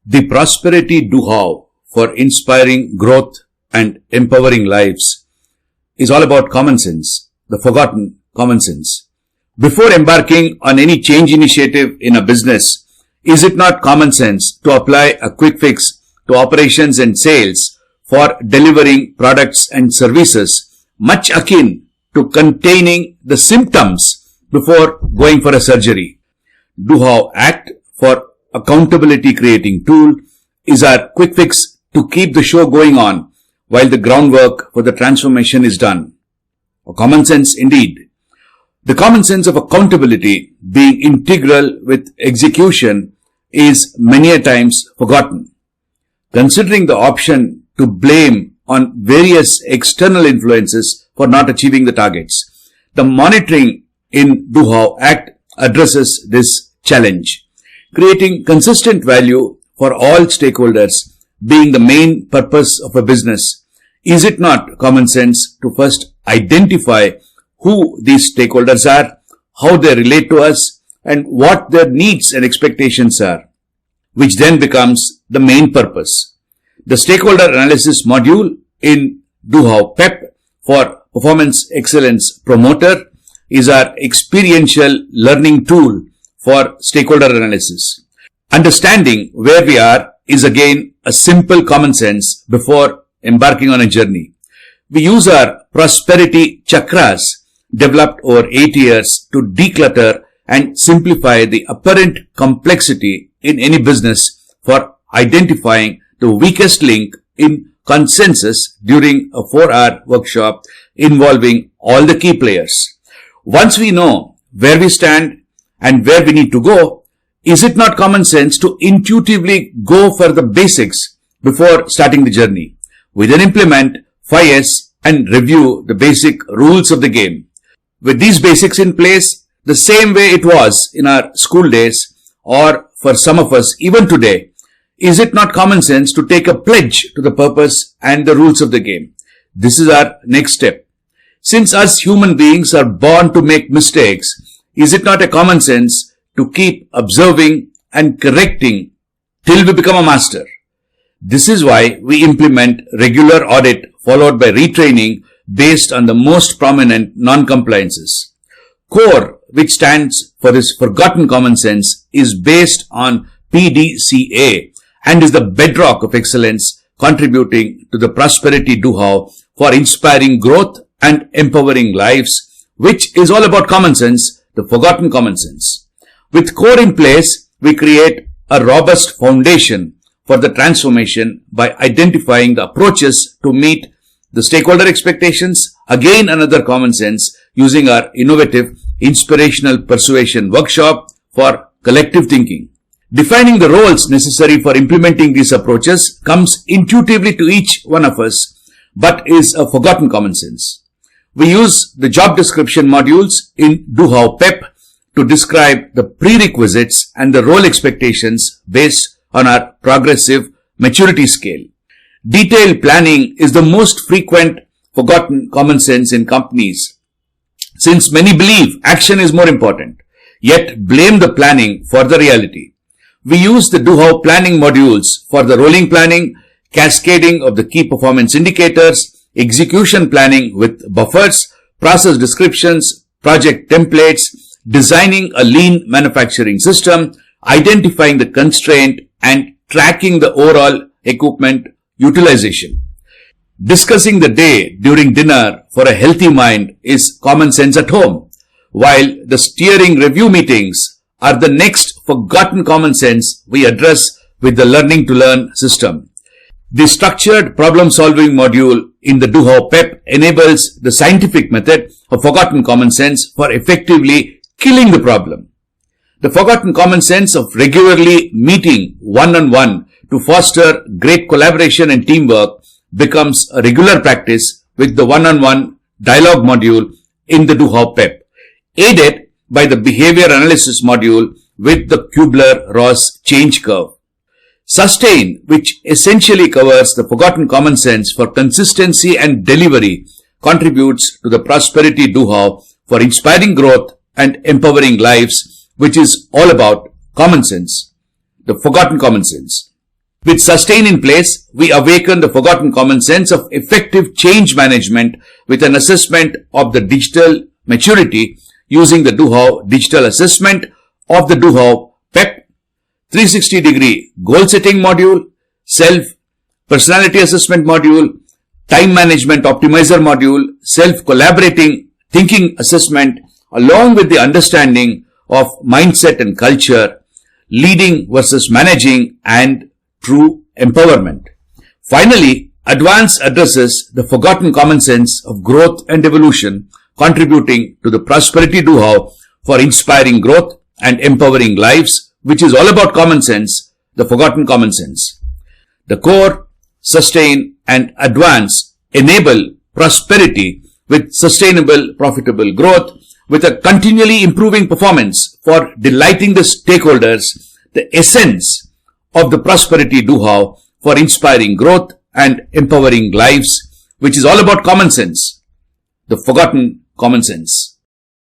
The prosperity doHow for inspiring growth and empowering lives is all about common sense, the forgotten common sense. Before embarking on any change initiative in a business, is it not common sense to apply a quick fix to operations and sales for delivering products and services much akin to containing the symptoms before going for a surgery? doHow Act for accountability creating tool is our quick fix to keep the show going on while the groundwork for the transformation is done. A common sense indeed. The common sense of accountability being integral with execution is many a times forgotten. Considering the option to blame on various external influences for not achieving the targets, the monitoring in doHow Act addresses this challenge, creating consistent value for all stakeholders being the main purpose of a business. Is it not common sense to first identify who these stakeholders are, how they relate to us, and what their needs and expectations are, which then becomes the main purpose? The stakeholder analysis module in doHow PEP for Performance Excellence Promoter is our experiential learning tool for stakeholder analysis. Understanding where we are is again a simple common sense before embarking on a journey. We use our prosperity chakras developed over 8 years to declutter and simplify the apparent complexity in any business for identifying the weakest link in consensus during a 4-hour workshop involving all the key players. Once we know where we stand and where we need to go, is it not common sense to intuitively go for the basics before starting the journey? We then implement 5S and review the basic rules of the game. With these basics in place, the same way it was in our school days, or for some of us even today, is it not common sense to take a pledge to the purpose and the rules of the game? This is our next step. Since us human beings are born to make mistakes, is it not a common sense to keep observing and correcting till we become a master? This is why we implement regular audit followed by retraining based on the most prominent non-compliances. CORE, which stands for this forgotten common sense, is based on PDCA and is the bedrock of excellence, contributing to the prosperity doHow for inspiring growth and empowering lives, which is all about common sense, the forgotten common sense. With CORE in place, we create a robust foundation for the transformation by identifying the approaches to meet the stakeholder expectations, again another common sense, using our innovative inspirational persuasion workshop for collective thinking. Defining the roles necessary for implementing these approaches comes intuitively to each one of us, but is a forgotten common sense. We use the job description modules in doHow PEP to describe the prerequisites and the role expectations based on our progressive maturity scale. Detailed planning is the most frequent forgotten common sense in companies, since many believe action is more important, yet blame the planning for the reality. We use the doHow planning modules for the rolling planning, cascading of the key performance indicators, execution planning with buffers, process descriptions, project templates, designing a lean manufacturing system, identifying the constraint, and tracking the overall equipment utilization. Discussing the day during dinner for a healthy mind is common sense at home, while the steering review meetings are the next forgotten common sense we address with the learning to learn system. The structured problem solving module in the doHow PEP enables the scientific method of forgotten common sense for effectively killing the problem. The forgotten common sense of regularly meeting one-on-one to foster great collaboration and teamwork becomes a regular practice with the one-on-one dialogue module in the doHow PEP, aided by the behavior analysis module with the Kubler-Ross change curve. Sustain, which essentially covers the forgotten common sense for consistency and delivery, contributes to the prosperity doHow for inspiring growth and empowering lives, which is all about common sense, the forgotten common sense. With sustain in place, we awaken the forgotten common sense of effective change management with an assessment of the digital maturity using the doHow digital assessment of the doHow PEP 360-degree goal setting module, self personality assessment module, time management optimizer module, self collaborating thinking assessment, along with the understanding of mindset and culture, leading versus managing, and true empowerment. Finally, Advance addresses the forgotten common sense of growth and evolution, contributing to the prosperity doHow for inspiring growth and empowering lives, which is all about common sense, the forgotten common sense. The core, sustain, and advance enable prosperity with sustainable, profitable growth, with a continually improving performance for delighting the stakeholders, the essence of the prosperity doHow for inspiring growth and empowering lives, which is all about common sense, the forgotten common sense.